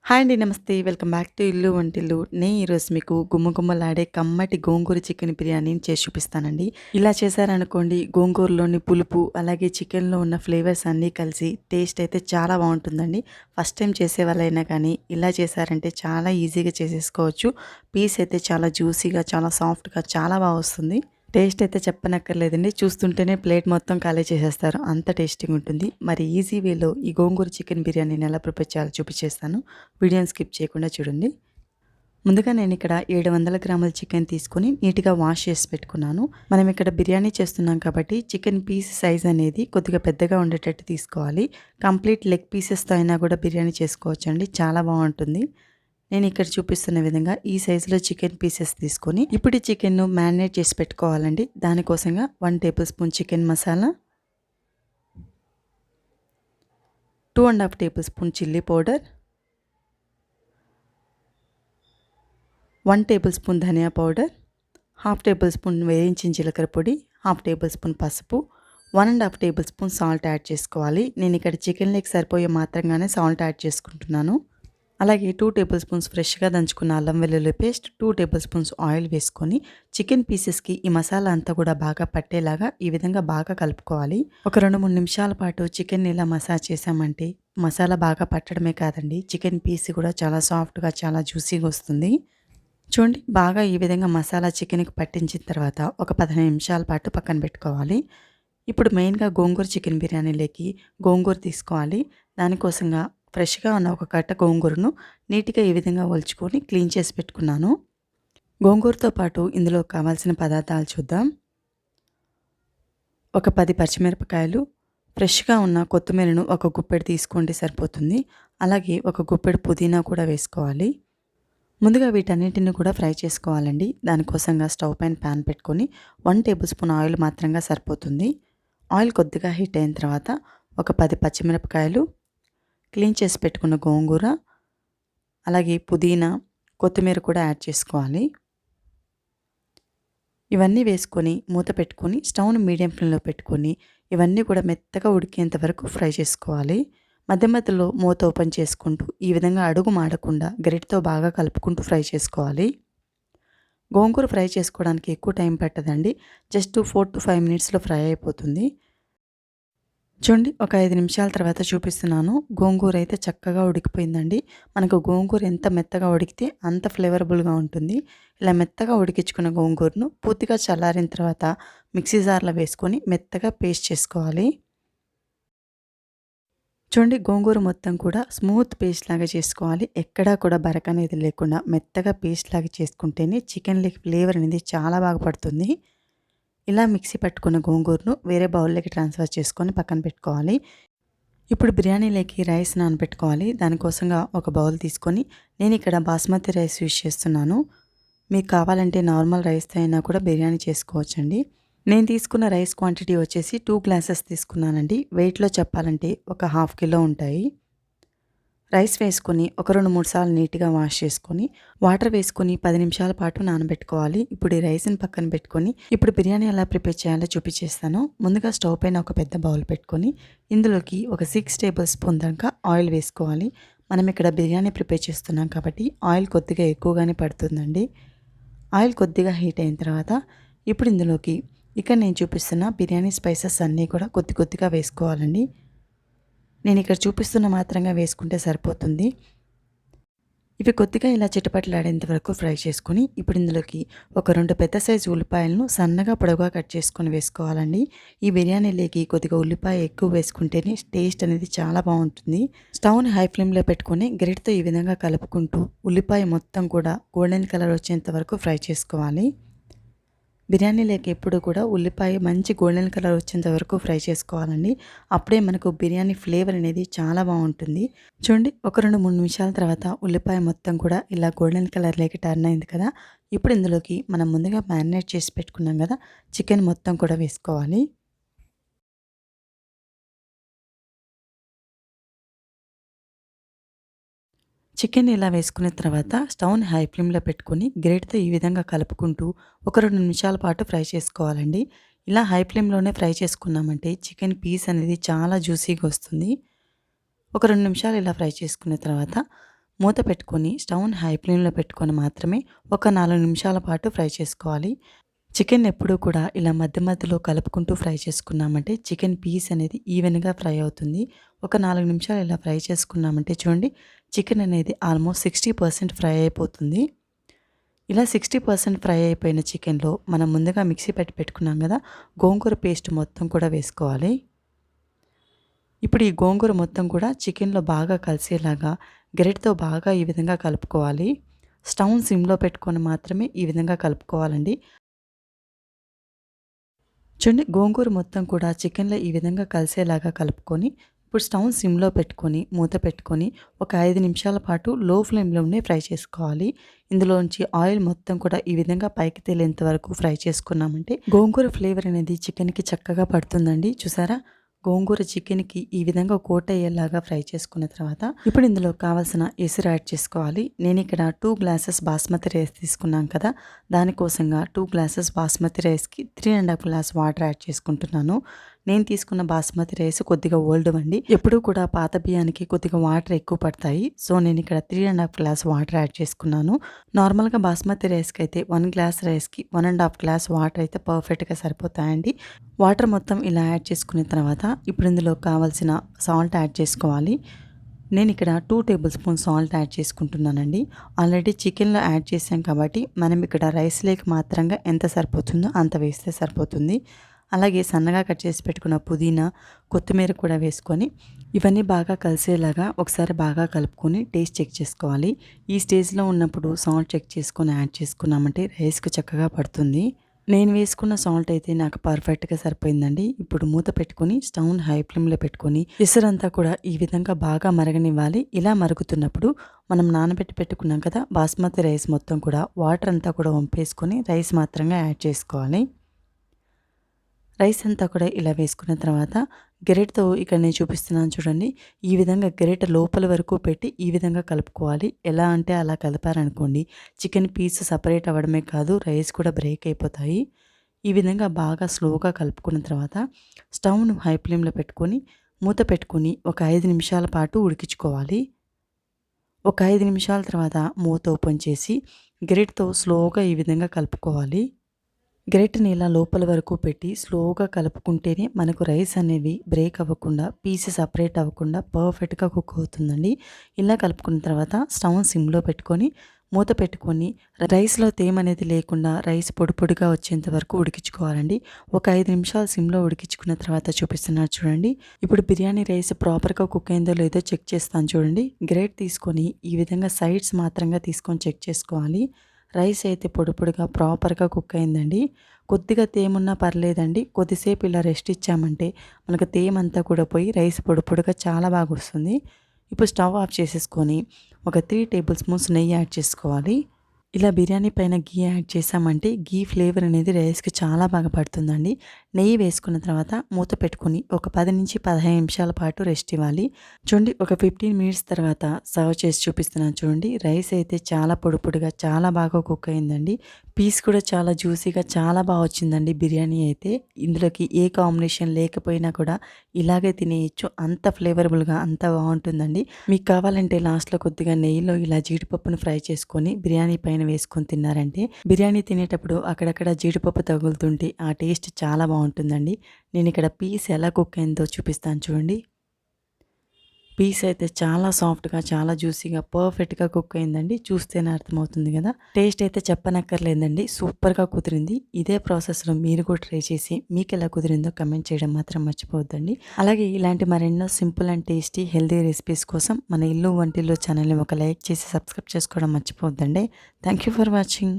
Hi అండి. నమస్తే. Welcome back to ఇల్లు వంటిల్లు. నేను ఈరోజు మీకు గుమ్మగుమ్మలాడే కమ్మటి గోంగూర చికెన్ బిర్యానీని చేసి చూపిస్తానండి. ఇలా చేశారనుకోండి గోంగూరలోని పులుపు అలాగే చికెన్‌లో ఉన్న ఫ్లేవర్స్ అన్నీ కలిసి టేస్ట్ అయితే చాలా బావుంటుందండి. ఫస్ట్ టైం చేసేవాళ్ళైనా కానీ ఇలా చేశారంటే చాలా ఈజీగా చేసేసుకోవచ్చు. పీస్ అయితే చాలా జ్యూసీగా, చాలా సాఫ్ట్‌గా చాలా వస్తుంది. టేస్ట్ అయితే చెప్పనక్కర్లేదండి. చూస్తుంటేనే ప్లేట్ మొత్తం ఖాళీ చేసేస్తారు. అంత టేస్టీగా ఉంటుంది. మరి ఈజీ వేలో ఈ గోంగూర చికెన్ బిర్యానీని ఎలా ప్రిపేర్ చేయాలో చూపించేస్తాను. వీడియోని స్కిప్ చేయకుండా చూడండి. ముందుగా నేను ఇక్కడ 700 గ్రాముల చికెన్ తీసుకొని నీట్‌గా వాష్ చేసి పెట్టుకున్నాను. మనం ఇక్కడ బిర్యానీ చేస్తున్నాం కాబట్టి చికెన్ పీస్ సైజ్ అనేది కొద్దిగా పెద్దగా ఉండేటట్టు తీసుకోవాలి. కంప్లీట్ లెగ్ పీసెస్‌తో అయినా కూడా బిర్యానీ చేసుకోవచ్చండి. చాలా బావుంటుంది. నేను ఇక్కడ చూపిస్తున్న విధంగా ఈ సైజులో చికెన్ పీసెస్ తీసుకొని ఇప్పుడు ఈ చికెన్ను మ్యారినేట్ చేసి పెట్టుకోవాలండి. దానికోసంగా 1 tablespoon chicken masala, 2½ tablespoon chilli powder, 1 tablespoon ధనియా పౌడర్, ½ టేబుల్ స్పూన్ వేయించిన జీలకర్ర పొడి, ½ టేబుల్ స్పూన్ పసుపు, 1½ టేబుల్ స్పూన్ సాల్ట్ యాడ్ చేసుకోవాలి. నేను ఇక్కడ చికెన్ లెగ్ సరిపోయే మాత్రంగానే సాల్ట్ యాడ్ చేసుకుంటున్నాను. అలాగే 2 టేబుల్ స్పూన్స్ ఫ్రెష్‌గా దంచుకున్న అల్లం వెల్లుల్లి పేస్ట్, 2 టేబుల్ స్పూన్స్ ఆయిల్ వేసుకొని చికెన్ పీసెస్‌కి ఈ మసాలా అంతా కూడా బాగా పట్టేలాగా ఈ విధంగా బాగా కలుపుకోవాలి. ఒక 2-3 నిమిషాల పాటు చికెన్‌ని ఇలా మసాజ్ చేసామంటే మసాలా బాగా పట్టడమే కాదండి, చికెన్ పీస్ కూడా చాలా సాఫ్ట్‌గా చాలా జ్యూసీగా వస్తుంది. చూడండి, బాగా ఈ విధంగా మసాలా చికెన్‌కి పట్టించిన తర్వాత ఒక 15 నిమిషాల పాటు పక్కన పెట్టుకోవాలి. ఇప్పుడు మెయిన్‌గా గోంగూర చికెన్ బిర్యానీలోకి గోంగూర తీసుకోవాలి. దానికోసంగా ఫ్రెష్‌గా ఉన్న ఒక కట్ట గోంగూరను నీట్‌గా ఈ విధంగా ఒలుచుకొని క్లీన్ చేసి పెట్టుకున్నాను. గోంగూరతో పాటు ఇందులో కావాల్సిన పదార్థాలు చూద్దాం. ఒక 10 పచ్చిమిరపకాయలు, ఫ్రెష్‌గా ఉన్న కొత్తిమీరను ఒక గుప్పెడు తీసుకోండి సరిపోతుంది. అలాగే ఒక గుప్పెడు పుదీనా కూడా వేసుకోవాలి. ముందుగా వీటన్నిటిని కూడా ఫ్రై చేసుకోవాలండి. దానికోసంగా స్టవ్ పైన ప్యాన్ పెట్టుకొని 1 టేబుల్ స్పూన్ ఆయిల్ మాత్రంగా సరిపోతుంది. ఆయిల్ కొద్దిగా హీట్ అయిన తర్వాత ఒక 10 పచ్చిమిరపకాయలు, క్లీన్ చేసి పెట్టుకున్న గోంగూర, అలాగే పుదీనా, కొత్తిమీర కూడా యాడ్ చేసుకోవాలి. ఇవన్నీ వేసుకొని మూత పెట్టుకొని స్టవ్‌ని మీడియం ఫ్లేమ్‌లో పెట్టుకొని ఇవన్నీ కూడా మెత్తగా ఉడికేంత వరకు ఫ్రై చేసుకోవాలి. మధ్య మధ్యలో మూత ఓపెన్ చేసుకుంటూ ఈ విధంగా అడుగు మాడకుండా గరిటెతో బాగా కలుపుకుంటూ ఫ్రై చేసుకోవాలి. గోంగూర ఫ్రై చేసుకోవడానికి ఎక్కువ టైం పట్టదండి. జస్ట్ 4-5 మినిట్స్‌లో ఫ్రై అయిపోతుంది. చూడండి, ఒక 5 నిమిషాల తర్వాత చూపిస్తున్నాను. గోంగూర అయితే చక్కగా ఉడికిపోయిందండి. మనకు గోంగూర ఎంత మెత్తగా ఉడికితే అంత ఫ్లేవరబుల్‌గా ఉంటుంది. ఇలా మెత్తగా ఉడికించుకున్న గోంగూరను పూర్తిగా చల్లారిన తర్వాత మిక్సీ జార్‌లో వేసుకొని మెత్తగా పేస్ట్ చేసుకోవాలి. చూడండి, గోంగూర మొత్తం కూడా స్మూత్ పేస్ట్ లాగా చేసుకోవాలి. ఎక్కడా కూడా బరక అనేది లేకుండా మెత్తగా పేస్ట్ లాగా చేసుకుంటేనే చికెన్‌లోకి ఫ్లేవర్ అనేది చాలా బాగా పడుతుంది. ఇలా మిక్సీ పట్టుకున్న గోంగూరను వేరే బౌల్లోకి ట్రాన్స్ఫర్ చేసుకొని పక్కన పెట్టుకోవాలి. ఇప్పుడు బిర్యానీలోకి రైస్ నానబెట్టుకోవాలి. దానికోసంగా ఒక బౌల్ తీసుకొని నేను ఇక్కడ బాస్మతి రైస్ యూజ్ చేస్తున్నాను. మీకు కావాలంటే నార్మల్ రైస్‌తో అయినా కూడా బిర్యానీ చేసుకోవచ్చండి. నేను తీసుకున్న రైస్ క్వాంటిటీ వచ్చేసి 2 గ్లాసెస్ తీసుకున్నానండి. వెయిట్‌లో చెప్పాలంటే ఒక ½ కిలో ఉంటాయి. రైస్ వేసుకొని ఒక 2-3 సార్లు నీట్‌గా వాష్ చేసుకొని వాటర్ వేసుకొని 10 నిమిషాల పాటు నానబెట్టుకోవాలి. ఇప్పుడు ఈ రైస్‌ని పక్కన పెట్టుకొని ఇప్పుడు బిర్యానీ ఎలా ప్రిపేర్ చేయాలో చూపించేస్తాను. ముందుగా స్టవ్ పైన ఒక పెద్ద బౌల్ పెట్టుకొని ఇందులోకి ఒక 6 టేబుల్ స్పూన్ దాకా ఆయిల్ వేసుకోవాలి. మనం ఇక్కడ బిర్యానీ ప్రిపేర్ చేస్తున్నాం కాబట్టి ఆయిల్ కొద్దిగా ఎక్కువగానే పడుతుందండి. ఆయిల్ కొద్దిగా హీట్ అయిన తర్వాత ఇప్పుడు ఇందులోకి ఇక్కడ నేను చూపిస్తున్న బిర్యానీ స్పైసెస్ అన్నీ కూడా కొద్ది కొద్దిగా వేసుకోవాలండి. నేను ఇక్కడ చూపిస్తున్న మాత్రంగా వేసుకుంటే సరిపోతుంది. ఇవి కొద్దిగా ఇలా చిటపటలాడేంత వరకు ఫ్రై చేసుకొని ఇప్పుడు ఇందులోకి ఒక 2 పెద్ద సైజు ఉల్లిపాయలను సన్నగా పొడవుగా కట్ చేసుకొని వేసుకోవాలండి. ఈ బిర్యానీలోకి కొద్దిగా ఉల్లిపాయ ఎక్కువ వేసుకుంటేనే టేస్ట్ అనేది చాలా బాగుంటుంది. స్టవ్ని హై ఫ్లేమ్లో పెట్టుకొని గరిటెతో ఈ విధంగా కలుపుకుంటూ ఉల్లిపాయ మొత్తం కూడా గోల్డెన్ కలర్ వచ్చేంత వరకు ఫ్రై చేసుకోవాలి. బిర్యానీలోకి ఎప్పుడు కూడా ఉల్లిపాయ మంచి గోల్డెన్ కలర్ వచ్చేంత వరకు ఫ్రై చేసుకోవాలండి. అప్పుడే మనకు బిర్యానీ ఫ్లేవర్ అనేది చాలా బాగుంటుంది. చూడండి, ఒక 2-3 నిమిషాల తర్వాత ఉల్లిపాయ మొత్తం కూడా ఇలా గోల్డెన్ కలర్లోకి టర్న్ అయింది కదా. ఇప్పుడు ఇందులోకి మనం ముందుగా మ్యారినేట్ చేసి పెట్టుకున్నాం కదా చికెన్ మొత్తం కూడా వేసుకోవాలి. చికెన్ ఇలా వేసుకున్న తర్వాత స్టవ్‌ని హై ఫ్లేమ్‌లో పెట్టుకొని గరిటెతో ఈ విధంగా కలుపుకుంటూ ఒక 2 నిమిషాల పాటు ఫ్రై చేసుకోవాలండి. ఇలా హై ఫ్లేమ్‌లోనే ఫ్రై చేసుకున్నామంటే చికెన్ పీస్ అనేది చాలా జ్యూసీగా వస్తుంది. ఒక 2 నిమిషాలు ఇలా ఫ్రై చేసుకున్న తర్వాత మూత పెట్టుకొని స్టవ్ని హై ఫ్లేమ్లో పెట్టుకొని మాత్రమే ఒక 4 నిమిషాల పాటు ఫ్రై చేసుకోవాలి. చికెన్ ఎప్పుడూ కూడా ఇలా మధ్య మధ్యలో కలుపుకుంటూ ఫ్రై చేసుకున్నామంటే చికెన్ పీస్ అనేది ఈవెన్గా ఫ్రై అవుతుంది. ఒక 4 నిమిషాలు ఇలా ఫ్రై చేసుకున్నామంటే చూడండి, చికెన్ అనేది ఆల్మోస్ట్ 60% ఫ్రై అయిపోతుంది. ఇలా 60% ఫ్రై అయిపోయిన చికెన్లో మనం ముందుగా మిక్సీ పెట్టుకున్నాం కదా, గోంగూర పేస్ట్ మొత్తం కూడా వేసుకోవాలి. ఇప్పుడు ఈ గోంగూర మొత్తం కూడా చికెన్లో బాగా కలిసేలాగా గరిటెతో బాగా ఈ విధంగా కలుపుకోవాలి. స్టవ్ సిమ్లో పెట్టుకొని మాత్రమే ఈ విధంగా కలుపుకోవాలండి. చూడండి, గోంగూర మొత్తం కూడా చికెన్లో ఈ విధంగా కలిసేలాగా కలుపుకొని ఇప్పుడు స్టవ్ సిమ్లో పెట్టుకొని మూత పెట్టుకొని ఒక 5 నిమిషాల పాటు లో ఫ్లేమ్లోనే ఫ్రై చేసుకోవాలి. ఇందులోంచి ఆయిల్ మొత్తం కూడా ఈ విధంగా పైకి తేలేంత వరకు ఫ్రై చేసుకున్నామంటే గోంగూర ఫ్లేవర్ అనేది చికెన్కి చక్కగా పడుతుందండి. చూసారా, గోంగూర చికెన్కి ఈ విధంగా కోట్ అయ్యేలాగా ఫ్రై చేసుకున్న తర్వాత ఇప్పుడు ఇందులో కావాల్సిన ఎసురు యాడ్ చేసుకోవాలి. నేను ఇక్కడ 2 గ్లాసెస్ బాస్మతి రైస్ తీసుకున్నాను కదా, దానికోసంగా 2 గ్లాసెస్ బాస్మతి రైస్కి 3.5 గ్లాస్ వాటర్ యాడ్ చేసుకుంటున్నాను. నేను తీసుకున్న బాస్మతి రైస్ కొద్దిగా ఓల్డ్ అండి. ఎప్పుడూ కూడా పాత బియ్యానికి కొద్దిగా వాటర్ ఎక్కువ పడతాయి. సో నేను ఇక్కడ 3.5 గ్లాస్ వాటర్ యాడ్ చేసుకున్నాను. నార్మల్గా బాస్మతి రైస్కి అయితే 1 గ్లాస్ రైస్కి 1.5 గ్లాస్ వాటర్ అయితే పర్ఫెక్ట్గా సరిపోతాయండి. వాటర్ మొత్తం ఇలా యాడ్ చేసుకున్న తర్వాత ఇప్పుడు ఇందులో కావాల్సిన సాల్ట్ యాడ్ చేసుకోవాలి. నేను ఇక్కడ 2 టేబుల్ స్పూన్ సాల్ట్ యాడ్ చేసుకుంటున్నానండి. ఆల్రెడీ చికెన్లో యాడ్ చేసాం కాబట్టి మనం ఇక్కడ రైస్ లేక్ మాత్రంగా ఎంత సరిపోతుందో అంత వేస్తే సరిపోతుంది. అలాగే సన్నగా కట్ చేసి పెట్టుకున్న పుదీనా, కొత్తిమీర కూడా వేసుకొని ఇవన్నీ బాగా కలిసేలాగా ఒకసారి బాగా కలుపుకొని టేస్ట్ చెక్ చేసుకోవాలి. ఈ స్టేజ్లో ఉన్నప్పుడు సాల్ట్ చెక్ చేసుకొని యాడ్ చేసుకున్నామంటే రైస్కి చక్కగా పడుతుంది. నేను వేసుకున్న సాల్ట్ అయితే నాకు పర్ఫెక్ట్గా సరిపోయిందండి. ఇప్పుడు మూత పెట్టుకొని స్టవ్ని హై ఫ్లేమ్లో పెట్టుకొని ఎసరంతా కూడా ఈ విధంగా బాగా మరగనివ్వాలి. ఇలా మరుగుతున్నప్పుడు మనం నానబెట్టి పెట్టుకున్నాం కదా బాస్మతి రైస్ మొత్తం కూడా వాటర్ అంతా కూడా వంపేసుకొని రైస్ మాత్రంగా యాడ్ చేసుకోవాలి. రైస్ అంతా కూడా ఇలా వేసుకున్న తర్వాత గరిటెతో ఇక్కడ నేను చూపిస్తున్నాను చూడండి, ఈ విధంగా గరిటె లోపల వరకు పెట్టి ఈ విధంగా కలుపుకోవాలి. ఎలా అంటే అలా కలిపారనుకోండి చికెన్ పీస్ సపరేట్ అవ్వడమే కాదు రైస్ కూడా బ్రేక్ అయిపోతాయి. ఈ విధంగా బాగా స్లోగా కలుపుకున్న తర్వాత స్టవ్ను హై ఫ్లేమ్లో పెట్టుకొని మూత పెట్టుకొని ఒక 5 నిమిషాల పాటు ఉడికించుకోవాలి. ఒక 5 నిమిషాల తర్వాత మూత ఓపెన్ చేసి గరిటెతో స్లోగా ఈ విధంగా కలుపుకోవాలి. గరిటెని ఇలా లోపల వరకు పెట్టి స్లోగా కలుపుకుంటేనే మనకు రైస్ అనేవి బ్రేక్ అవ్వకుండా పీసెస్ సపరేట్ అవ్వకుండా పర్ఫెక్ట్గా కుక్ అవుతుందండి. ఇలా కలుపుకున్న తర్వాత స్టవ్ సిమ్లో పెట్టుకొని మూత పెట్టుకొని రైస్లో తేమ అనేది లేకుండా రైస్ పొడి పొడిగా వచ్చేంత వరకు ఉడికించుకోవాలండి. ఒక 5 నిమిషాలు సిమ్లో ఉడికించుకున్న తర్వాత చూపిస్తున్నారు చూడండి. ఇప్పుడు బిర్యానీ రైస్ ప్రాపర్గా కుక్ అయిందో లేదో చెక్ చేస్తాను చూడండి. గ్రేట్ తీసుకొని ఈ విధంగా సైడ్స్ మాత్రంగా తీసుకొని చెక్ చేసుకోవాలి. రైస్ అయితే పొడి పొడిగా ప్రాపర్గా కుక్ అయిందండి. కొద్దిగా తేమున్నా పర్లేదండి. కొద్దిసేపు ఇలా రెస్ట్ ఇచ్చామంటే మనకు తేమంతా కూడా పోయి రైస్ పొడి పొడిగా చాలా బాగా వస్తుంది. ఇప్పుడు స్టవ్ ఆఫ్ చేసేసుకొని ఒక 3 టేబుల్ స్పూన్స్ నెయ్యి యాడ్ చేసుకోవాలి. ఇలా బిర్యానీ పైన గీ యాడ్ చేసామంటే గీ ఫ్లేవర్ అనేది రైస్కి చాలా బాగా పడుతుందండి. నెయ్యి వేసుకున్న తర్వాత మూత పెట్టుకొని ఒక 10 నుంచి 15 నిమిషాల పాటు రెస్ట్ ఇవ్వాలి. చూడండి, ఒక 15 మినిట్స్ తర్వాత సర్వ్ చేసి చూపిస్తున్నాను చూడండి. రైస్ అయితే చాలా పొడి పొడిగా చాలా బాగా కుక్ అయిందండి. పీస్ కూడా చాలా జ్యూసీగా చాలా బాగా వచ్చిందండి బిర్యానీ అయితే. ఇందులోకి ఏ కాంబినేషన్ లేకపోయినా కూడా ఇలాగే తినేయచ్చు. అంత ఫ్లేవరబుల్గా అంత బాగుంటుందండి. మీకు కావాలంటే లాస్ట్లో కొద్దిగా నెయ్యిలో ఇలా జీడిపప్పును ఫ్రై చేసుకొని బిర్యానీ పైన వేసుకొని తిన్నారంటే బిర్యానీ తినేటప్పుడు అక్కడక్కడ జీడిపప్పు తగులుతుంటే ఆ టేస్ట్ చాలా బాగుంటుందండి. నేను ఇక్కడ పీస్ ఎలా కుక్ అయిందో చూపిస్తాను చూడండి. పీస్ అయితే చాలా సాఫ్ట్గా చాలా జ్యూసీగా పర్ఫెక్ట్గా కుక్ అయిందండి. చూస్తేనే అర్థమవుతుంది కదా. టేస్ట్ అయితే చెప్పనక్కర్లేదండి, సూపర్గా కుదిరింది. ఇదే ప్రాసెస్లో మీరు కూడా ట్రై చేసి మీకు ఎలా కుదిరిందో కమెంట్ చేయడం మాత్రం మర్చిపోవద్దండి. అలాగే ఇలాంటి మరెన్నో simple and tasty healthy recipes కోసం మన ఇల్లు వంటిల్లు ఛానల్ని ఒక లైక్ చేసి సబ్స్క్రైబ్ చేసుకోవడం మర్చిపోవద్దండి. Thank you for watching.